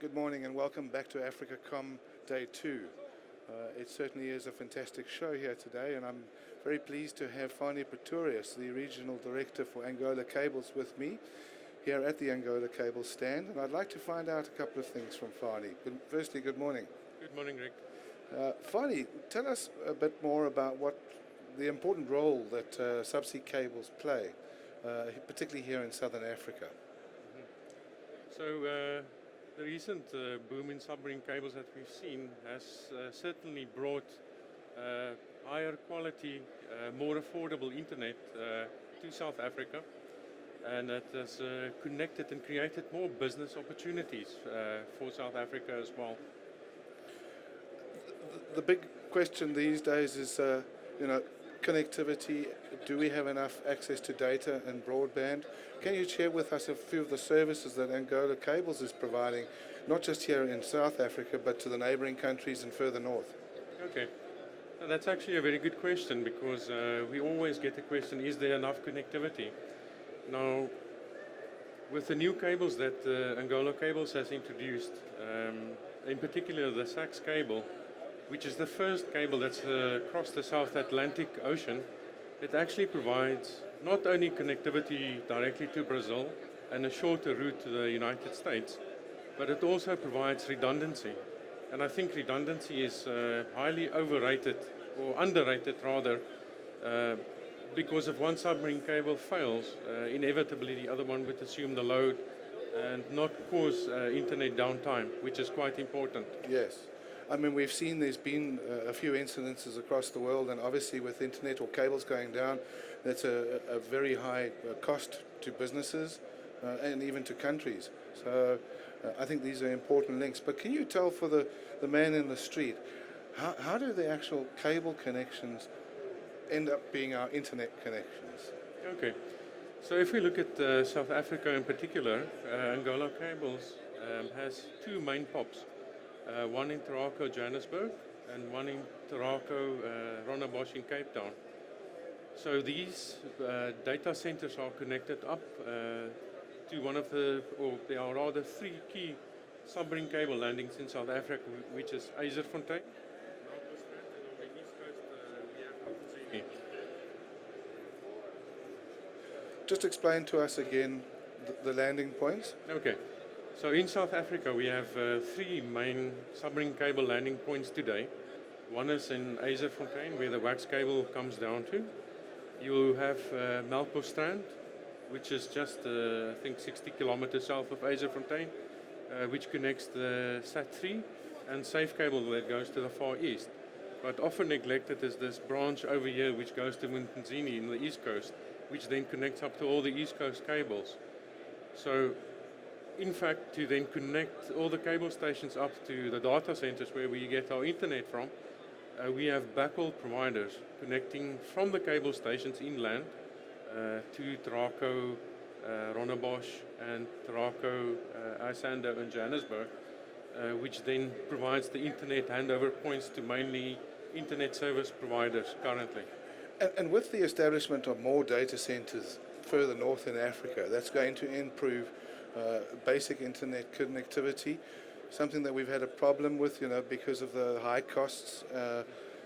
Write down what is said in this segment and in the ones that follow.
Good morning and welcome back to AfricaCom Day 2. It certainly is a fantastic show here today, and I'm very pleased to have Fanie Pretorius, the Regional Director for Angola Cables, with me here at the Angola Cable stand. And I'd like to find out a couple of things from Fanie. Firstly, good morning. Good morning, Rick. Fanie, tell us a bit more about what the important role that subsea cables play, particularly here in Southern Africa. So the recent boom in submarine cables that we've seen has certainly brought higher quality, more affordable internet to South Africa, and that has connected and created more business opportunities for South Africa as well. The big question these days is, connectivity. Do we have enough access to data and broadband? Can you share with us a few of the services that Angola Cables is providing, not just here in South Africa, but to the neighboring countries and further north? Okay. Now, that's actually a very good question, because we always get the question, is there enough connectivity? Now, with the new cables that Angola Cables has introduced, in particular the DE-CIX cable, which is the first cable that's across the South Atlantic Ocean, it actually provides not only connectivity directly to Brazil and a shorter route to the United States, but it also provides redundancy. And I think redundancy is highly overrated, or underrated rather, because if one submarine cable fails, inevitably the other one would assume the load and not cause internet downtime, which is quite important. Yes. I mean, we've seen there's been a few incidences across the world, and obviously with internet or cables going down, that's a very high cost to businesses and even to countries. So I think these are important links. But can you tell for the man in the street, how do the actual cable connections end up being our internet connections? Okay. So if we look at South Africa in particular, Angola Cables has two main POPs. One in Turaco, Johannesburg, and one in Turaco, Rondebosch in Cape Town. So these data centers are connected up to one of there are rather three key submarine cable landings in South Africa, which is Fontaine, and on the east coast we have Robertson. Just explain to us again the landing points. Okay. So in South Africa we have three main submarine cable landing points today. One is in Fontaine, where the wax cable comes down to. You have Melkbosstrand, which is just I think 60 kilometers south of Fontaine, which connects the SAT3 and safe cable that goes to the Far East. But often neglected is this branch over here which goes to Mtunzini in the East Coast, which then connects up to all the East Coast cables. So in fact, to then connect all the cable stations up to the data centers where we get our internet from, we have backhaul providers connecting from the cable stations inland to Turaco, Rondebosch, and Turaco, Isando, and Johannesburg, which then provides the internet handover points to mainly internet service providers currently. And with the establishment of more data centers further north in Africa, that's going to improve basic internet connectivity, something that we've had a problem with, because of the high costs.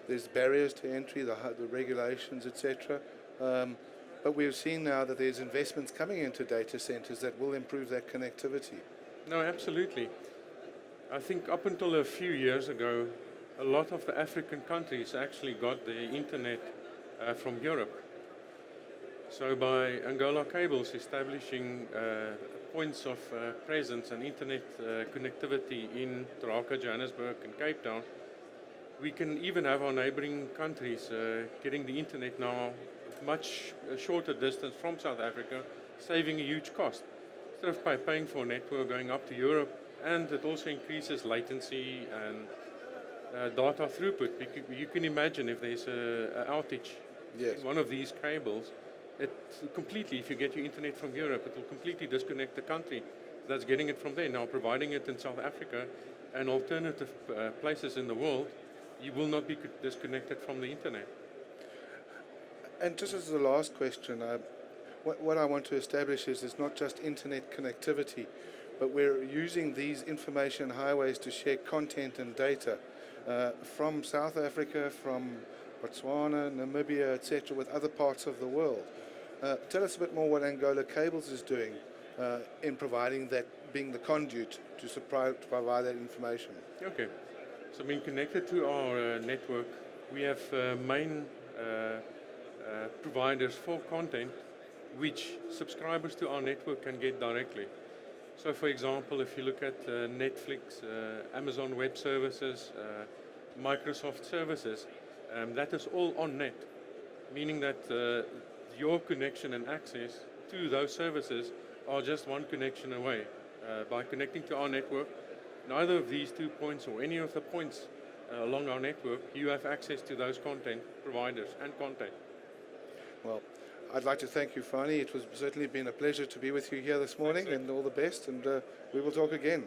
There's barriers to entry, the regulations, etc. But we've seen now that there's investments coming into data centers that will improve that connectivity. No, absolutely. I think up until a few years ago, a lot of the African countries actually got their internet from Europe. So by Angola Cables establishing points of presence and internet connectivity in Turaco, Johannesburg, and Cape Town, we can even have our neighboring countries getting the internet now much shorter distance from South Africa, saving a huge cost. Instead of paying for a network going up to Europe, and it also increases latency and data throughput. You can imagine if there's an outage in one of these cables, if you get your internet from Europe, it will completely disconnect the country that's getting it from there. Now, providing it in South Africa and alternative places in the world, you will not be disconnected from the internet. And just as the last question, what I want to establish is not just internet connectivity, but we're using these information highways to share content and data from South Africa, from Botswana, Namibia, etc., with other parts of the world. Tell us a bit more what Angola Cables is doing in providing that, being the conduit to provide that information. Okay. So being connected to our network, we have main providers for content which subscribers to our network can get directly. So for example, if you look at Netflix, Amazon Web Services, Microsoft services, that is all on net, meaning that your connection and access to those services are just one connection away. By connecting to our network, neither of these 2 points or any of the points along our network, you have access to those content providers and content. Well, I'd like to thank you, Fanie. It was certainly been a pleasure to be with you here this morning, and all the best, and we will talk again.